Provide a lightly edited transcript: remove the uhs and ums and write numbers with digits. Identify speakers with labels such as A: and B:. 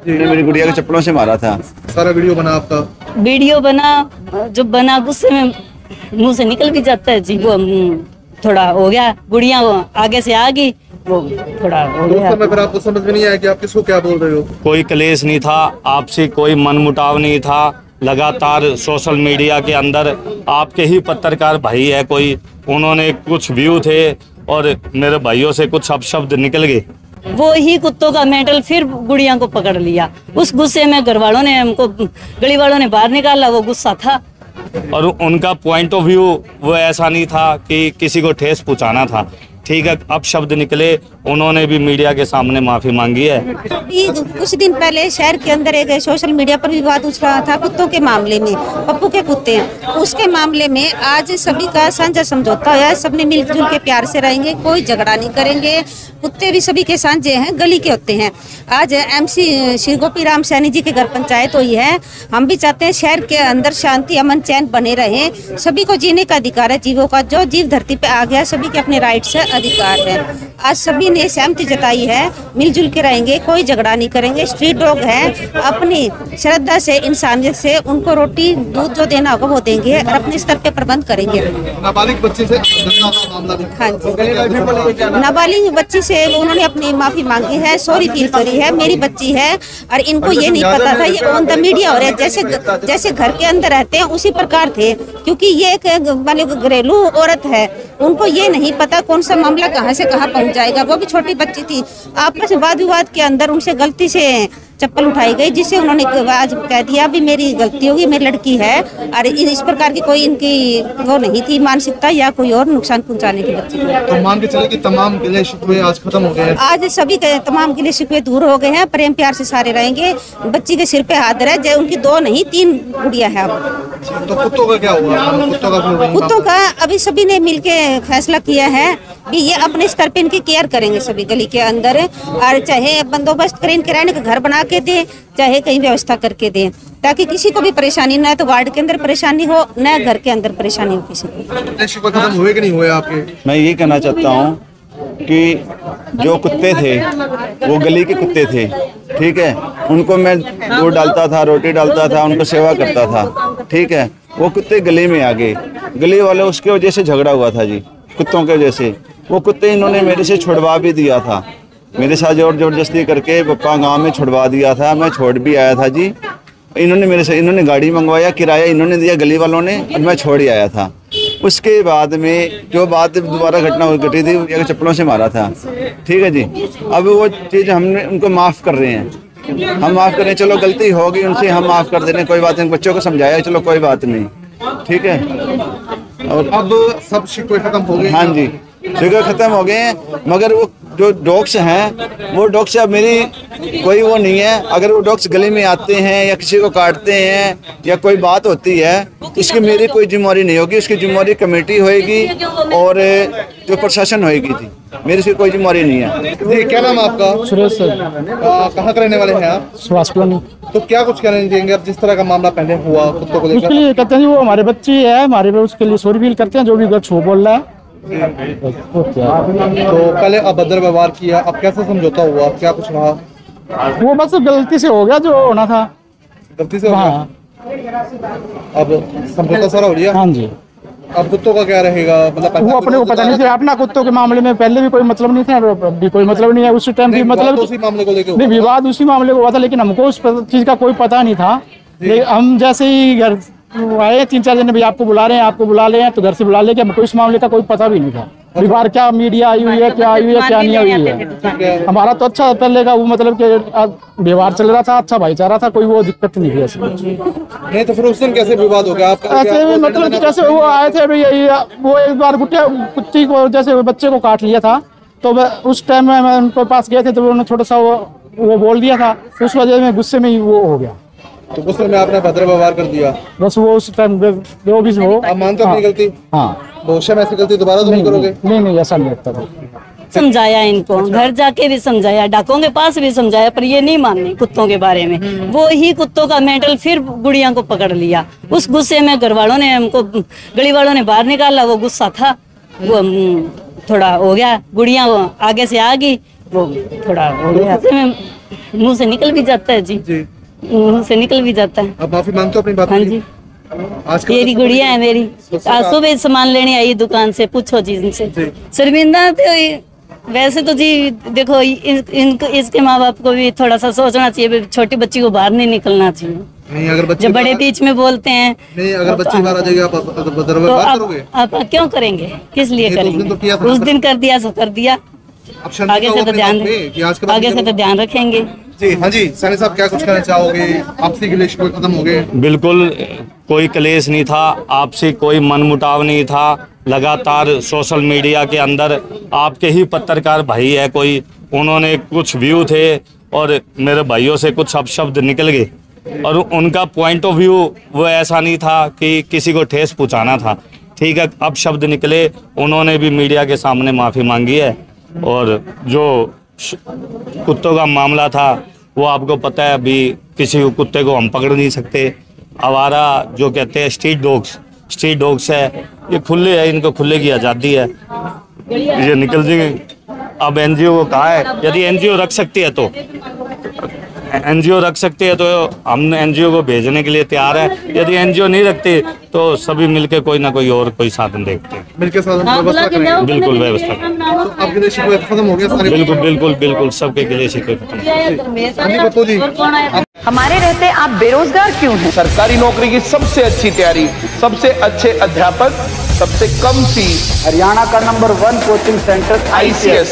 A: मेरी गुड़िया के चप्पलों से मारा था।
B: सारा वीडियो बना आपका?
C: वीडियो बना, जो बना गुस्से में मुंह से निकल भी जाता है जी। वो थोड़ा हो गया, गुड़िया आगे से आ गई, वो थोड़ा हो गया।
B: समय पर आपको समझ में नहीं आया कि आप किसको क्या बोल रहे हो?
D: कोई क्लेश नहीं था, आपसी कोई मनमुटाव नहीं था। लगातार सोशल मीडिया के अंदर आपके ही पत्रकार भाई है कोई, उन्होंने कुछ व्यू थे और मेरे भाइयों से कुछ अपशब्द निकल गए।
C: वो ही कुत्तों का मेंटल फिर गुड़िया को पकड़ लिया। उस गुस्से में घर वालों ने हमको, गली वालों ने बाहर निकाला। वो गुस्सा था
D: और उनका पॉइंट ऑफ व्यू वो ऐसा नहीं था कि किसी को ठेस पहुंचाना था। ठीक है, अब शब्द निकले, उन्होंने भी मीडिया के सामने माफी मांगी है।
E: कुछ दिन पहले शहर के अंदर एक सोशल मीडिया पर विवाद उठ रहा था कुत्तों के मामले में। पप्पू के कुत्ते हैं, उसके मामले में आज सभी का साझा समझौता हुआ है। सबने मिलजुल के प्यार से रहेंगे, कोई झगड़ा नहीं करेंगे। कुत्ते भी सभी के साझे हैं, गली के होते हैं। आज MC श्री गोपी राम सैनी जी के घर पंचायत हुई है। हम भी चाहते हैं शहर के अंदर शांति अमन चैन बने रहे। सभी को जीने का अधिकार है, जीवों का। जो जीव धरती पे आ गया, सभी के अपने राइट्स है, अधिकार है। आज सभी ने सहमति जताई है, मिलजुल के रहेंगे, कोई झगड़ा नहीं करेंगे। स्ट्रीट डॉग है, अपनी श्रद्धा से, इंसानियत से उनको रोटी दूध जो देना होगा वो देंगे और अपने स्तर पे प्रबंध करेंगे।
B: नाबालिग बच्चे से मामला भी?
E: हाँ जी, नाबालिग बच्ची से उन्होंने अपनी माफी मांगी है, सॉरी फील करी है। मेरी बच्ची है और इनको ये नहीं पता था, ये ऑन द मीडिया हो रहा है। जैसे घर के अंदर रहते हैं उसी प्रकार थे, क्योंकि ये एक घरेलू औरत है। उनको ये नहीं पता कौन सा मामला कहाँ से कहाँ पहुँच जाएगा। वो भी छोटी बच्ची थी। आपस में वाद विवाद के अंदर उनसे गलती से चप्पल उठाई गई, जिससे उन्होंने आज कह दिया भी मेरी गलती होगी, मेरी लड़की है। और इस प्रकार की कोई इनकी वो नहीं थी मानसिकता या कोई और नुकसान पहुंचाने की बच्ची थी।
B: तो मान के चले कि तमाम गिले शिकवे आज खत्म हो गए हैं?
E: आज सभी के तमाम गिले शिकवे दूर हो गए हैं। प्रेम प्यार से सारे रहेंगे। बच्ची के सिर पे हाथ रहे, जय उनकी 2 नहीं 3 गुड़िया है अब।
B: तो कुत्तों का क्या हुआ?
E: कुत्तों का अभी सभी ने मिलके फैसला किया है कि ये अपने स्तर पे इनकी केयर करेंगे सभी गली के अंदर। और चाहे बंदोबस्त करें, इनके रहने का घर बना के दे, चाहे कहीं व्यवस्था करके दे, ताकि किसी को भी परेशानी न, तो वार्ड के अंदर परेशानी हो, न घर के अंदर परेशानी हो किसी को।
B: खत्म हुए कि नहीं हुए आपके?
A: मैं ये कहना चाहता हूँ कि जो कुत्ते थे वो गली के कुत्ते थे, ठीक है। उनको मैं दूध डालता था, रोटी डालता था, उनको सेवा करता था, ठीक है। वो कुत्ते गली में आ गए, गली वाले उसके वजह से झगड़ा हुआ था जी, कुत्तों के वजह से। वो कुत्ते इन्होंने मेरे से छुड़वा भी दिया था, मेरे साथ जोर जबरदस्ती करके पप्पा गांव में छुड़वा दिया था। मैं छोड़ भी आया था जी। इन्होंने मेरे से, इन्होंने गाड़ी मंगवाया, किराया इन्होंने दिया गली वालों ने, और मैं छोड़ ही आया था। उसके बाद में जो बात दोबारा घटना घटी थी, वो चप्पलों से मारा था, ठीक है जी। अब वो चीज़ हमने उनको माफ़ कर रहे हैं, हम माफ़ कर रहे हैं। चलो गलती हो गई उनसे, हम माफ़ कर दे रहे हैं, कोई बात नहीं। बच्चों को समझाया, चलो कोई बात नहीं, ठीक है। और
B: अब सब शिकवे खत्म हो गए?
A: हाँ जी, शिकवे खत्म हो गए हैं। मगर वो जो डॉग्स हैं, वो डॉग्स अब मेरी कोई वो नहीं है। अगर वो डॉग्स गली में आते हैं या किसी को काटते हैं या कोई बात होती है, इसकी मेरी कोई जिम्मेवारी नहीं होगी। उसकी जिम्मेवारी कमेटी होएगी और जो प्रशासन होएगी जी, मेरी इसकी कोई जिम्मेवारी नहीं है।
B: जी, क्या नाम है आपका?
F: सुरेश सर।
B: कहाँ के रहने वाले हैं आप?
F: सुभाष कॉलोनी।
B: तो क्या कुछ कहना देंगे अब जिस तरह का मामला पहले हुआ कुत्तों को लेकर?
F: उसके लिए कहते हैं वो हमारे बच्ची है, हमारे उसके लिए सॉरी फील करते हैं, जो भी गलत हो बोल रहा है।
B: तो पहले अभद्र व्यवहार किया, अब कैसे समझौता हुआ, क्या कुछ रहा?
F: वो बस गलती से हो गया जो होना था,
B: गलती से हो गया। अब समझौता सारा हो गया?
F: हाँ जी।
B: अब कुत्तों का क्या रहेगा? मतलब
F: वो अपने को पता नहीं था। अपना कुत्तों के मामले में पहले भी कोई मतलब नहीं था, अब भी कोई मतलब नहीं है। उस टाइम भी मतलब
B: उसी मामले को लेकर
F: नहीं, विवाद उसी मामले को हुआ था, लेकिन हमको उस चीज का कोई पता नहीं था। हम जैसे ही घर आए, 3-4 जने भी आपको बुला रहे हैं, आपको बुला रहे हैं, तो घर से बुला लेके हमको इस मामले का कोई पता भी नहीं था। विवाद क्या मीडिया आई हुई है, क्या आई हुई है, क्या नहीं आई हुई है। हमारा तो अच्छा पहले का वो मतलब कि व्यवहार चल रहा था, अच्छा भाईचारा था, कोई वो दिक्कत नहीं थी ऐसी।
B: नहीं तो फिर उस दिन कैसे विवाद हो गया आपका?
F: ऐसे भी मतलब कि जैसे वो आए थे वो एक बार कुत्ती को जैसे बच्चे को काट लिया था, तो उस टाइम में उनके पास गए थे, तो उन्होंने थोड़ा सा वो बोल दिया था, उस वजह में गुस्से में ही वो हो गया।
B: तो गुस्से में आपने भद्र व्यवहार कर दिया?
F: बस वो उस टाइम जो भी हो।
B: आप मानते हो अपनी गलती?
F: हाँ।
B: भविष्य में ऐसी गलती दोबारा तो नहीं करोगे?
F: नहीं, ऐसा नहीं लगता था।
C: समझाया इनको, घर जाके भी समझाया, डाकों के पास भी समझाया, पर ये नहीं माने कुत्तों के बारे में। वो ही कुत्तों का मेंटल फिर गुड़िया को पकड़ लिया। उस गुस्से में घर वालों ने हमको, गली वालों ने बाहर निकाला। वो गुस्सा था, वो थोड़ा हो गया, गुड़िया आगे से आ गई, वो थोड़ा हो गया। मुंह से निकल भी जाता है जी,
B: जी
C: मुंह से निकल भी जाता है।
B: अब माफी मांगते हो अपनी बात
C: हाँ
B: की?
C: जी,
B: आज का
C: मेरी गुड़िया है मेरी, आज सुबह सामान लेने आई दुकान से, पूछो जी इनसे। शर्मिंदा तो वैसे तो जी देखो इनको इसके माँ बाप को भी थोड़ा सा सोचना चाहिए, छोटी बच्ची को बाहर नहीं निकलना चाहिए।
B: नहीं, अगर बच्चे
C: जब बड़े बीच में बोलते हैं
B: नहीं, अगर बच्चे बाहर आ जाएगी आप
C: तो
B: बात करोगे?
C: आप क्यों करेंगे, किस लिए
B: ये तो उस दिन तो किया
C: करेंगे?
B: था।
C: उस दिन कर दिया सो कर दिया,
B: अब शर्मिंदा
C: आगे
B: हो
C: से तो
B: अपनी
C: ध्यान
B: बात पे कि आज के बाद
C: आगे से तो ध्यान रखेंगे।
B: जी हाँ जी, सानी साहब क्या कुछ कहना चाहोगे? आपसी गिले शिकवे खत्म हो गए?
D: बिल्कुल कोई क्लेश नहीं था, आपसी कोई मनमुटाव नहीं था। लगातार सोशल मीडिया के अंदर आपके ही पत्रकार भाई है कोई, उन्होंने कुछ व्यू थे और मेरे भाइयों से कुछ अपशब्द निकल गए और उनका पॉइंट ऑफ व्यू वो ऐसा नहीं था कि किसी को ठेस पहुंचाना था। ठीक है, अपशब्द निकले, उन्होंने भी मीडिया के सामने माफ़ी मांगी है। और जो कुत्तों का मामला था वो आपको पता है, अभी किसी कुत्ते को हम पकड़ नहीं सकते। आवारा जो कहते हैं स्ट्रीट डॉग्स है, ये खुले है, इनको खुले की आज़ादी है, ये निकल जाएंगे। अब एनजीओ को कहा है, यदि एनजीओ रख सकती है तो हम एनजीओ को भेजने के लिए तैयार है। यदि एनजीओ नहीं रखती तो सभी मिलके कोई ना कोई और कोई साधन देखते हैं।
B: मिलके साधन व्यवस्था करेंगे।
D: बिल्कुल व्यवस्था।
B: तो अब गिले शिकवे खत्म हो गया सारे?
D: बिल्कुल सबके गिले शिकवे खत्म।
B: हाँ जी पप्पू जी,
G: हमारे रहते आप बेरोजगार क्यों हैं?
H: सरकारी नौकरी की सबसे अच्छी तैयारी, सबसे अच्छे अध्यापक, सबसे कम फीस,
I: हरियाणा का नंबर 1 कोचिंग सेंटर
H: ICS